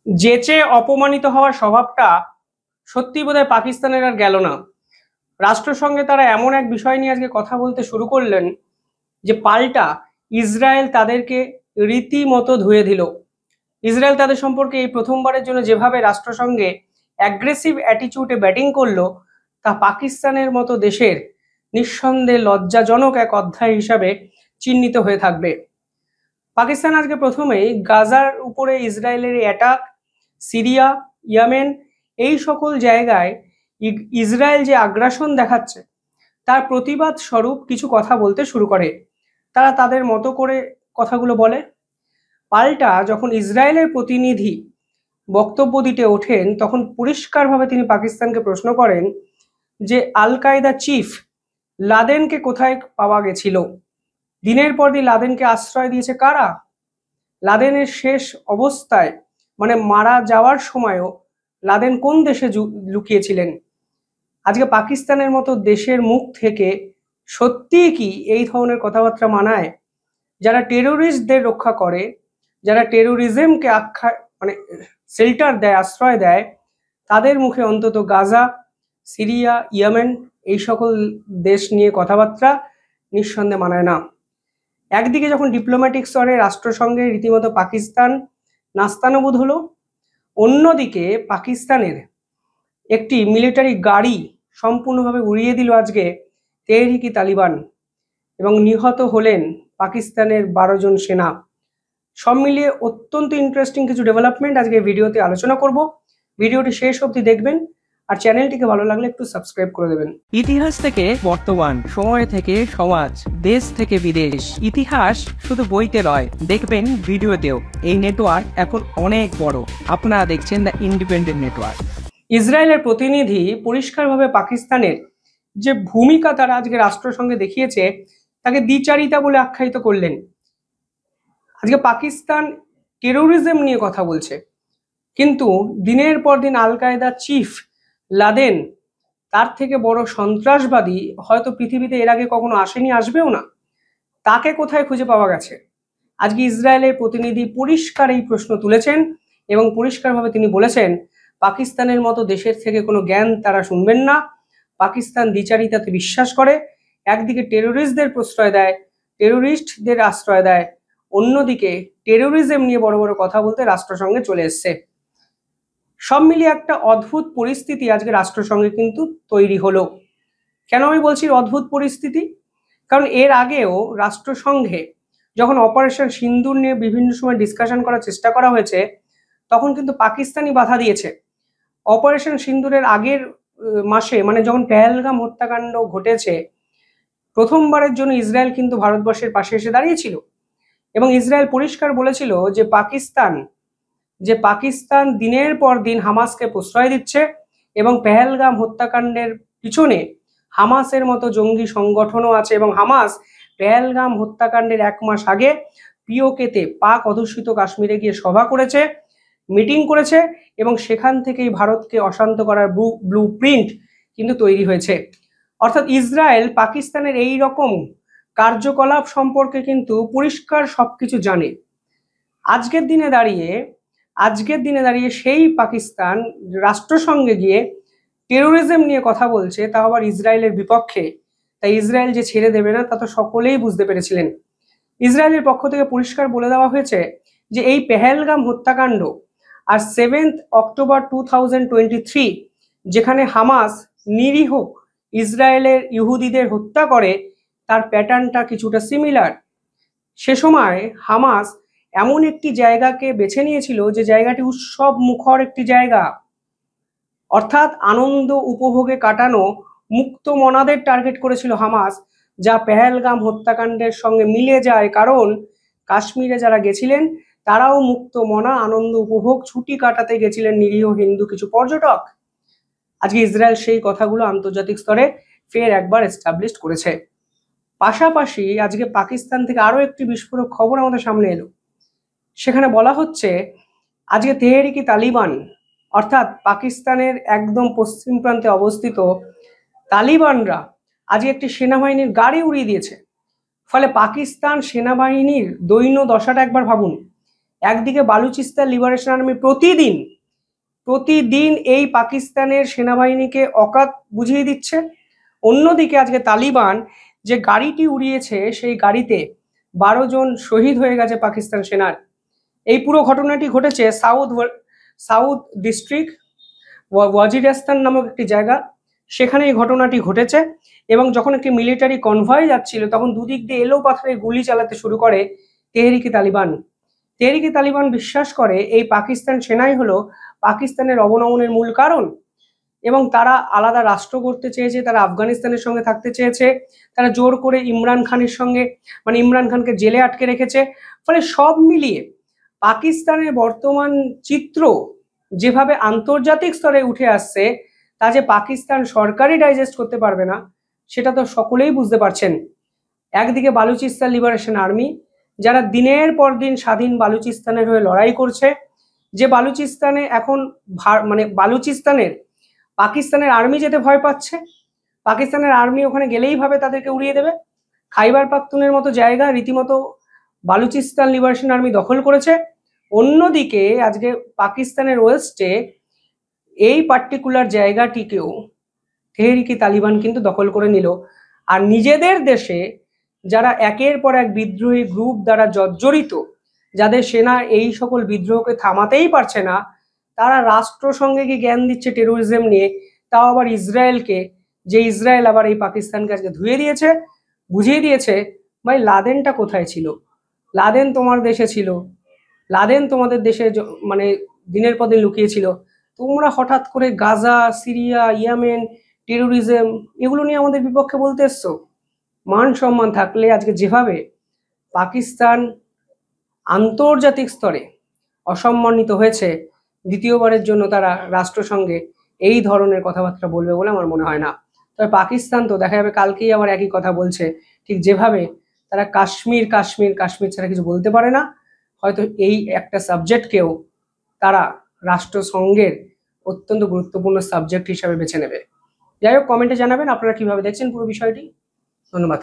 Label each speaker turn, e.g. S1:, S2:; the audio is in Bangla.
S1: যেচে অপমানিত হওয়ার স্বভাবটা সত্যি বোধহয় পাকিস্তানের আর গেল না। রাষ্ট্রসংঘে তারা এমন এক বিষয় নিয়ে আজকে কথা বলতে শুরু করলেন যে পাল্টা ইসরায়েল তাদেরকে রীতিমতো ধুয়ে দিল। ইসরায়েল তাদের সম্পর্কে এই প্রথমবারের জন্য যেভাবে রাষ্ট্রসংঘে অ্যাগ্রেসিভ অ্যাটিটিউডে ব্যাটিং করলো, তা পাকিস্তানের মতো দেশের নিঃসন্দেহে লজ্জাজনক এক অধ্যায় হিসাবে চিহ্নিত হয়ে থাকবে। পাকিস্তান আজকে প্রথমেই গাজার উপরে ইসরায়েলের অ্যাটাক, সিরিয়া, ইয়েমেন, এই সকল জায়গায় ইসরায়েল যে আগ্রাসন দেখাচ্ছে তার প্রতিবাদ স্বরূপ কিছু কথা বলতে শুরু করে। তারা তাদের মতো করে কথাগুলো বলে। পাল্টা যখন ইসরায়েলের প্রতিনিধি বক্তব্য দিতে ওঠেন, তখন পরিষ্কারভাবে তিনি পাকিস্তানকে প্রশ্ন করেন যে আল কায়দা চিফ লাদেনকে কোথায় পাওয়া গেছিল, দিনের পর দিন লাদেনকে আশ্রয় দিয়েছে কারা, লাদেনের শেষ অবস্থায় মানে মারা যাওয়ার সময়ও লাদেন কোন দেশে লুকিয়েছিলেন। আজকে পাকিস্তানের মতো দেশের মুখ থেকে সত্যিই কি এই ধরনের কথাবার্তা মানায়? যারা টেরোরিস্টদের রক্ষা করে, যারা টেরোরিজমকে আখ্যা মানে শেল্টার দেয়, আশ্রয় দেয়, তাদের মুখে অন্তত গাজা, সিরিয়া, ইয়েমেন এই সকল দেশ নিয়ে কথাবার্তা নিঃসন্দেহে মানায় না। একদিকে যখন ডিপ্লোম্যাটিক স্তরে রাষ্ট্রসংঘে রীতিমতো পাকিস্তান নাস্তানাবুদ হলো, অন্যদিকে পাকিস্তানের একটি মিলিটারি গাড়ি সম্পূর্ণভাবে উড়িয়ে দিল আজকে তেহরিকি তালিবান, এবং নিহত হলেন পাকিস্তানের 12 জন সেনা। সব মিলিয়ে অত্যন্ত ইন্টারেস্টিং কিছু ডেভেলপমেন্ট আজকে ভিডিওতে আলোচনা করব। ভিডিওটি শেষ অবধি দেখবেন আর চ্যানেলটিকে ভালো লাগলে একটু সাবস্ক্রাইব করে দেবেন।
S2: ইতিহাস থেকে বর্তমান, সময় থেকে সমাজ, দেশ থেকে বিদেশ, ইতিহাস শুধু বইতে নয়, দেখবেন ভিডিওতেও। এই নেটওয়ার্ক এখন অনেক বড়। আপনারা দেখছেন দ্য ইন্ডিপেন্ডেন্ট নেটওয়ার্ক।
S1: ইসরায়েলের প্রতিনিধি পরিষ্কারভাবে পাকিস্তানের যে ভূমিকা তারা আজকে রাষ্ট্রসংঘে দেখিয়েছে তাকে দ্বিচারিতা বলে আখ্যায়িত করলেন। আজকে পাকিস্তান টেরোরিজম নিয়ে কথা বলছে, কিন্তু দিনের পর দিন আল কায়দা চিফ লাদেন, তার থেকে বড় সন্ত্রাসবাদী হয়তো পৃথিবীতে এর আগে কখনো আসেনি, আসবেও না। তাকে কোথায় খুঁজে পাওয়া গেছে? আজকে ইসরায়েলের প্রতিনিধি পরিষ্কার এই প্রশ্ন তুলেছেন এবং পরিষ্কারভাবে তিনি বলেছেন পাকিস্তানের মতো দেশের থেকে কোনো জ্ঞান তারা শুনবেন না। পাকিস্তান দ্বিচারিতাতে বিশ্বাস করে, একদিকে টেরোরিস্টদের প্রশ্রয় দেয়, টেরোরিস্টদের আশ্রয় দেয়, অন্যদিকে টেরোরিজম নিয়ে বড় বড় কথা বলতে রাষ্ট্রসংঘে চলে এসছে। সব মিলিয়ে একটা অদ্ভুত পরিস্থিতি আজকে রাষ্ট্রসংঘে কিন্তু তৈরি হলো। কেন আমি বলছি অদ্ভুত পরিস্থিতি? কারণ এর আগেও রাষ্ট্রসংঘে যখন অপারেশন সিন্দুর নিয়ে বিভিন্ন সময় ডিসকাশন করার চেষ্টা করা হয়েছে, তখন কিন্তু পাকিস্তানি বাধা দিয়েছে। অপারেশন সিন্দুরের আগের মাসে মানে যখন পেহেলগাম হত্যাকাণ্ড ঘটেছে, প্রথমবারের জন্য ইসরায়েল কিন্তু ভারতবর্ষের পাশে এসে দাঁড়িয়েছিল এবং ইসরায়েল পরিষ্কার বলেছিল যে পাকিস্তান দিনের পর দিন হামাসকে প্রশ্রয় দিচ্ছে এবং পেহেলগাম হত্যাকাণ্ডের পিছনে হামাসের মতো জঙ্গি সংগঠনও আছে, এবং হামাস পেহেলগাম হত্যাকাণ্ডের 1 মাস আগে পিওকেতে পাক অধ্যুষিত কাশ্মীরে গিয়ে সভা করেছে, মিটিং করেছে, এবং সেখান থেকেই ভারতকে অশান্ত করার ব্লু প্রিন্ট কিন্তু তৈরি হয়েছে। অর্থাৎ ইসরায়েল পাকিস্তানের এই রকম কার্যকলাপ সম্পর্কে কিন্তু পরিষ্কার সবকিছু জানে। আজকের দিনে দাঁড়িয়ে সেই পাকিস্তান রাষ্ট্রসংঘে গিয়ে টেরোরিজম নিয়ে কথা বলছে, তা আবার ইসরায়েলের বিপক্ষে। তাই ইসরায়েল যে ছেড়ে দেবে না তা তো সকলেই বুঝতে পেরেছিলেন। ইসরায়েলের পক্ষ থেকে পরিষ্কার বলে দেওয়া হয়েছে যে এই পেহেলগাম হত্যাকাণ্ড আর 7 অক্টোবর 2023 যেখানে হামাস নিরীহ ইসরায়েলের ইহুদিদের হত্যা করে, তার প্যাটার্নটা কিছুটা সিমিলার। সে সময় হামাস এমন একটি জায়গাকে বেছে নিয়েছিল যে জায়গাটি উৎসব মুখর একটি জায়গা, অর্থাৎ আনন্দ উপভোগে কাটানো মুক্ত মনাদের টার্গেট করেছিল হামাস, যা পেহেলগাম হত্যাকাণ্ডের সঙ্গে মিলে যায়। কারণ কাশ্মীরে যারা গেছিলেন তারাও মুক্ত মনা, আনন্দ উপভোগ, ছুটি কাটাতে গেছিলেন নিরীহ হিন্দু কিছু পর্যটক। আজকে ইসরায়েল সেই কথাগুলো আন্তর্জাতিক স্তরে ফের একবার এস্টাবলিশ করেছে। পাশাপাশি আজকে পাকিস্তান থেকে আরো একটি বিস্ফোরক খবর আমাদের সামনে এলো। সেখানে বলা হচ্ছে আজকে তেহরিকি তালিবান, অর্থাৎ পাকিস্তানের একদম পশ্চিম প্রান্তে অবস্থিত তালিবানরা আজকে একটি সেনাবাহিনীর গাড়ি উড়িয়ে দিয়েছে। ফলে পাকিস্তান সেনাবাহিনীর দৈন্য দশাটা একবার ভাবুন। একদিকে বালুচিস্তান লিবারেশন আর্মি প্রতিদিন এই পাকিস্তানের সেনাবাহিনীকে অকাত বুঝিয়ে দিচ্ছে। অন্যদিকে আজকে তালিবান যে গাড়িটি উড়িয়েছে সেই গাড়িতে 12 জন শহীদ হয়ে গেছে পাকিস্তান সেনার। এই পুরো ঘটনাটি ঘটেছে সাউথ ডিস্ট্রিক্ট ওয়াজিরিস্তান নামক একটি জায়গা, সেখানে এই ঘটনাটি ঘটেছে। এবং যখন একটি মিলিটারি কনভয় যাচ্ছিল তখন দুদিক দিয়ে এলো পাথরে গুলি চালাতে শুরু করে তেহরিকে তালিবান বিশ্বাস করে এই পাকিস্তান সেনাই হলো পাকিস্তানের অবনমনের মূল কারণ, এবং তারা আলাদা রাষ্ট্র করতে চেয়েছে, তারা আফগানিস্তানের সঙ্গে থাকতে চেয়েছে, তারা জোর করে ইমরান খানকে জেলে আটকে রেখেছে। ফলে সব মিলিয়ে পাকিস্তানের বর্তমান চিত্র যেভাবে আন্তর্জাতিক স্তরে উঠে আসছে, তা যে পাকিস্তান সরকারই ডাইজেস্ট করতে পারবে না সেটা তো সকলেই বুঝতে পারছেন। একদিকে বালুচিস্তান লিবারেশন আর্মি, যারা দিনের পর দিন স্বাধীন বালুচিস্তানের হয়ে লড়াই করছে, যে বালুচিস্তানে এখন বালুচিস্তানের পাকিস্তানের আর্মি যেতে ভয় পাচ্ছে। পাকিস্তানের আর্মি ওখানে গেলেই ভাবে তাদেরকে উড়িয়ে দেবে। খাইবার পাখতুনের মতো জায়গা রীতিমতো বালুচিস্তান লিবারেশন আর্মি দখল করেছে। অন্যদিকে আজকে পাকিস্তানের ওয়েস্টে এই পার্টিকুলার জায়গাটিকেও তেহরিকে তালিবান কিন্তু দখল করে নিল। আর নিজেদের দেশে যারা একের পর এক বিদ্রোহী গ্রুপ দ্বারা জর্জরিত, যাদের সেনা এই সকল বিদ্রোহকে থামাতেই পারছে না, তারা রাষ্ট্রসংঘে কি জ্ঞান দিচ্ছে টেরোরিজম নিয়ে, তাও আবার ইসরায়েলকে, যে ইসরায়েল আবার এই পাকিস্তানকে আজকে বুঝিয়ে দিয়েছে ভাই লাদেনটা কোথায় ছিল। লাদেন তোমার দেশে ছিল, লাদেন তোমাদের দেশে দিনের পর দিন লুকিয়েছিল। তোমরা হঠাৎ করে গাজা, সিরিয়া, ইয়েমেন, টেরোরিজম এগুলো নিয়ে আমাদের বিপক্ষে বলতে এসছো। মান সম্মান থাকলে আজকে যেভাবে পাকিস্তান আন্তর্জাতিক স্তরে অসম্মানিত হয়েছে, দ্বিতীয়বারের জন্য তারা রাষ্ট্রসংঘে এই ধরনের কথাবার্তা বলবে বলে আমার মনে হয় না। তবে পাকিস্তান তো দেখা যাবে কালকেই আবার একই কথা বলছে, ঠিক যেভাবে তারা কাশ্মীর ছাড়া কিছু বলতে পারে না, হয়তো এই একটা সাবজেক্টকেও তারা রাষ্ট্রসংঘের অত্যন্ত গুরুত্বপূর্ণ সাবজেক্ট হিসাবে বেছে নেবে। যাই হোক, কমেন্টে জানাবেন আপনারা কিভাবে দেখছেন পুরো বিষয়টি। ধন্যবাদ।